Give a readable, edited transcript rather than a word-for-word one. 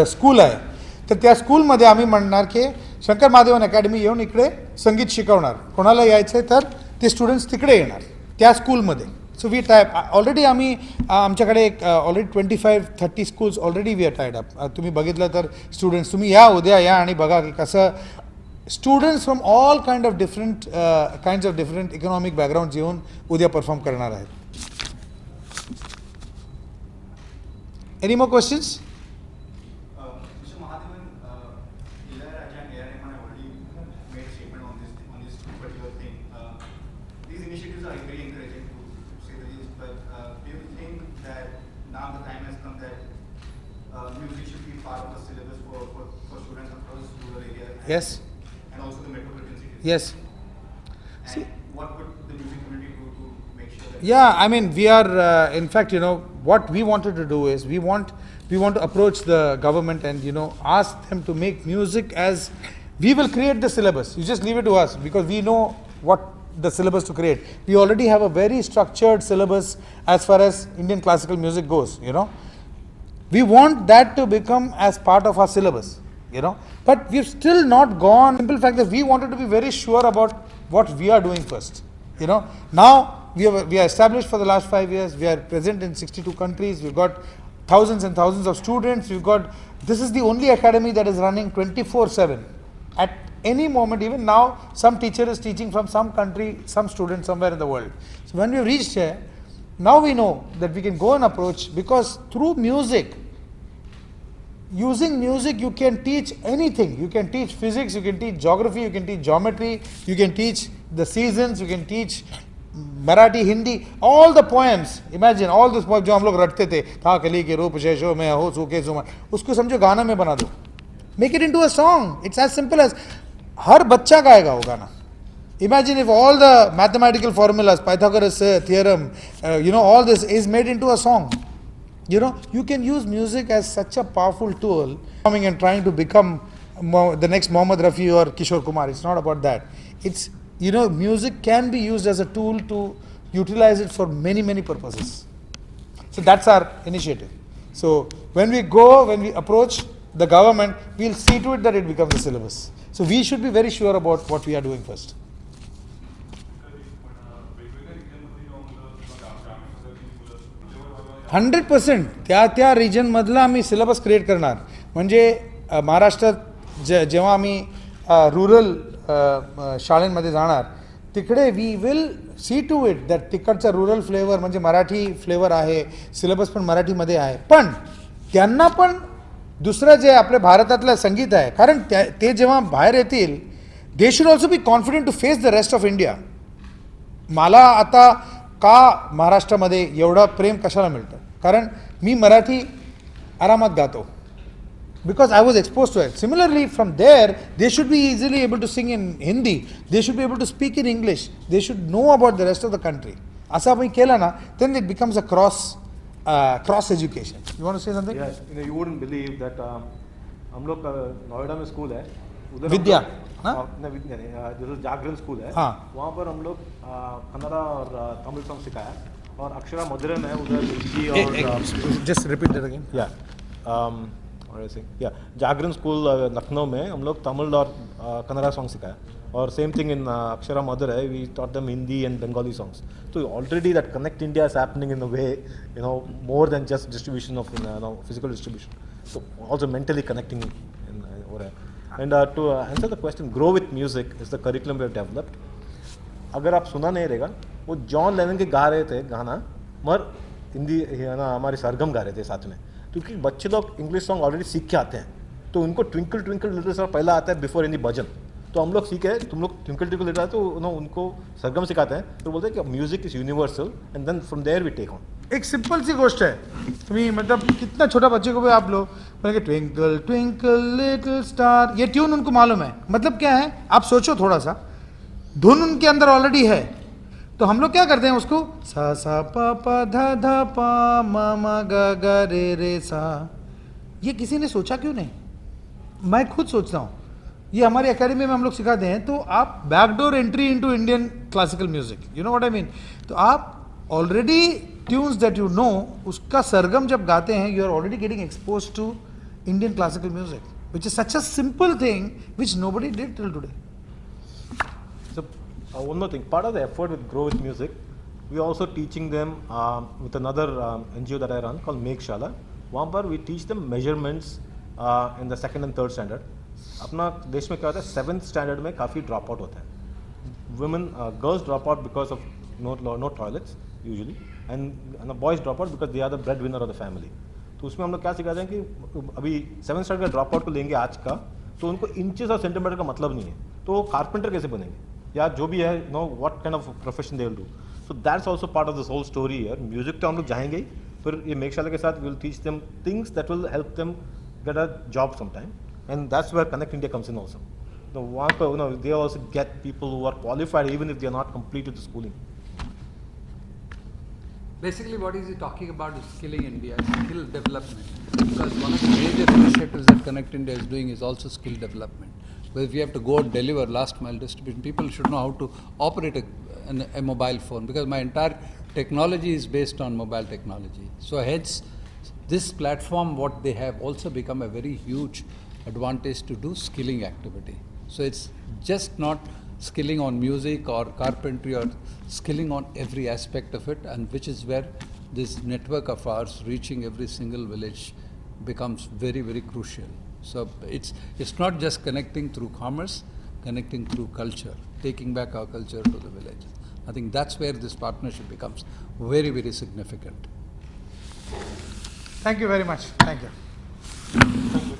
School आहे, तर त्या स्कूलमध्ये आम्ही म्हणणार की शंकर महादेवन अकॅडमी येऊन इकडे संगीत शिकवणार. कोणाला यायचं आहे तर ते स्टुडंट्स तिकडे येणार त्या स्कूलमध्ये. सो वी टाईप ऑलरेडी आम्ही आमच्याकडे एक already 25-30 schools already we are tied up. तुम्ही बघितलं तर स्टुडंट्स तुम्ही या उद्या या आणि बघा की कसं students from all kind of different economic background येऊन उद्या परफॉर्म करणार आहेत. Any more questions? Mr. Mahadevan, Ilaiyaraaja and A.R. Rahman have already made a statement on this particular thing. These initiatives are very encouraging to say the least, but do you think that now the time has come that music should be part of the syllabus for students across rural areas? Yes. And also the metropolitan cities? Yes. And what could the music community do to make sure that? Yeah, I mean, we are, in fact, what we wanted to do is we want to approach the government and, ask them to make music as, we will create the syllabus. You just leave it to us because we know what the syllabus to create. We already have a very structured syllabus as far as Indian classical music goes, We want that to become as part of our syllabus, But we've still not gone, simple fact that we wanted to be very sure about what we are doing first, Now, we are established for the last 5 years. We are present in 62 countries. We've got thousands and thousands of students. This is the only academy that is running 24/7. At any moment, even now, some teacher is teaching from some country, some student somewhere in the world. So when we have reached here, now we know that we can go and approach, because through music, using music, you can teach anything. You can teach physics, you can teach geography, you can teach geometry, you can teach the seasons, you can teach Marathi, Hindi, all the poems. Imagine all those poems जो हम लोग रटते थे, था कली के रूप शेषो में हो सूखे सुमा, उसको समझो गाना में बना दो. Make it into a song. It's as simple as हर बच्चा गाएगा वो गाना. Imagine if all the mathematical formulas, Pythagoras theorem, all this is made into a song. You can use music as such a powerful tool. Coming and trying to become the next Mohammad Rafi or Kishore Kumar. It's not about that. It's music can be used as a tool to utilize it for many, many purposes. So that's our initiative. So when we approach the government, we'll see to it that it becomes a syllabus. So we should be very sure about what we are doing first. 100% त्या region मधला आम्ही syllabus create करणार. म्हणजे महाराष्ट्रात जेव्हा आम्ही rural शाळेंमध्ये जाणार, तिकडे we will see to it that तिकडचा रुरल फ्लेवर म्हणजे मराठी फ्लेवर आहे, सिलेबस पण मराठीमध्ये आहे, पण त्यांना पण दुसरं जे आपल्या भारतातलं संगीत आहे, कारण ते जेव्हा बाहेर येतील, they should also be confident to face the rest of India. मला आता का महाराष्ट्रामध्ये एवढं प्रेम कशाला मिळतं, कारण मी मराठी आरामात गातो, because I was exposed to it. Similarly, from there, they should be easily able to sing in Hindi. They should be able to speak in English. They should know about the rest of the country. Asa आपण केला ना, then it becomes a cross education. You want to say something? Yes. You wouldn't believe that हम लोग नोएडा में school है, उधर विद्या, नहीं विद्या नहीं, जैसे जागरण स्कूल है, वहाँ पर हम लोग कन्नड़ा और तमिल सॉन्ग सिखाया, और अक्षरा मधुरे में उधर हिंदी और just repeat that again. Jagran school Lucknow में हम लोग तमिल और कन्नड़ा सॉन्ग सिखाया, और same thing in Akshara Madhur है, we taught them Hindi and Bengali songs. तो already that connect India is happening in a way, more than just distribution of physical distribution, so also mentally connecting over there. And to answer the question, grow with music is the curriculum we have developed. अगर आप सुना नहीं रहेगा, वो John Lennon के गा रहे थे गाना, मगर हिंदी हमारे सरगम गा रहे थे साथ में, क्योंकि बच्चे लोग इंग्लिश सॉन्ग ऑलरेडी सीख के आते हैं, तो उनको ट्विंकल ट्विंकल लिटिल स्टार पहला आता है बिफोर एनी भजन. तो हम लोग सीखे, तुम लोग ट्विंकल ट्विंकल लिटिल, तो उनको सरगम सिखाते हैं, तो बोलते हैं कि music is universal and then from there we take on. एक सिंपल सी गोष्ट है, तुम्हें मतलब कितना छोटा बच्चे को भी आप लोग बोलेंगे ट्विंकल ट्विंकल लिटिल स्टार, ये ट्यून उनको मालूम है, मतलब क्या है, आप सोचो थोड़ा सा, धुन उनके अंदर ऑलरेडी है. तो हम लोग क्या करते हैं उसको सा सा पा पा धा धा पा मा मा गा गा रे रे सा, ये किसी ने सोचा क्यों नहीं? मैं खुद सोचता हूँ, ये हमारी एकेडमी में हम लोग सिखाते हैं. तो आप backdoor entry into Indian classical music, you know what I mean. तो आप already tunes that you know, उसका सरगम जब गाते हैं, you are already getting expose to Indian classical music, which is such a simple thing which nobody did till today. So, one more thing, part of the effort with Grow with Music, we are also teaching them with another NGO that I run called Make Shala. वहाँ पर we teach them measurements in the second and third standard. अपना देश में क्या होता है, 7th standard में काफ़ी drop out होता है. Women, girls drop out because of no toilets usually, and the boys drop out because they are the breadwinner of the family. तो उसमें हम लोग क्या सिखाते हैं कि अभी 7th standard का drop out को लेंगे आज का, तो उनको इंचेस और सेंटीमीटर का मतलब नहीं है, तो वो कारपेंटर कैसे बनेंगे या जो भी है, no what kind of profession they will do. So that's also part of this whole story here. Music तो हम लोग जाएंगे ही, फिर ये मेघशाला के साथ will teach them things that will help them get a job some time, and that's where Connect India comes in also. तो वहाँ पर they also get people who are qualified even if they are not completed the schooling. Basically, what is he talking about is skilling India, skill development. Because one of the major initiatives that Connect India is doing is also skill development. But if you have to go and deliver last mile distribution, people should know how to operate a mobile phone, because my entire technology is based on mobile technology. So hence, this platform, what they have also become a very huge advantage to do skilling activity. So it's just not skilling on music or carpentry, or skilling on every aspect of it, and which is where this network of ours reaching every single village becomes very, very crucial. So it's not just connecting through commerce, connecting through culture, taking back our culture to the villages. I think that's where this partnership becomes very, very significant. Thank you very much. Thank you.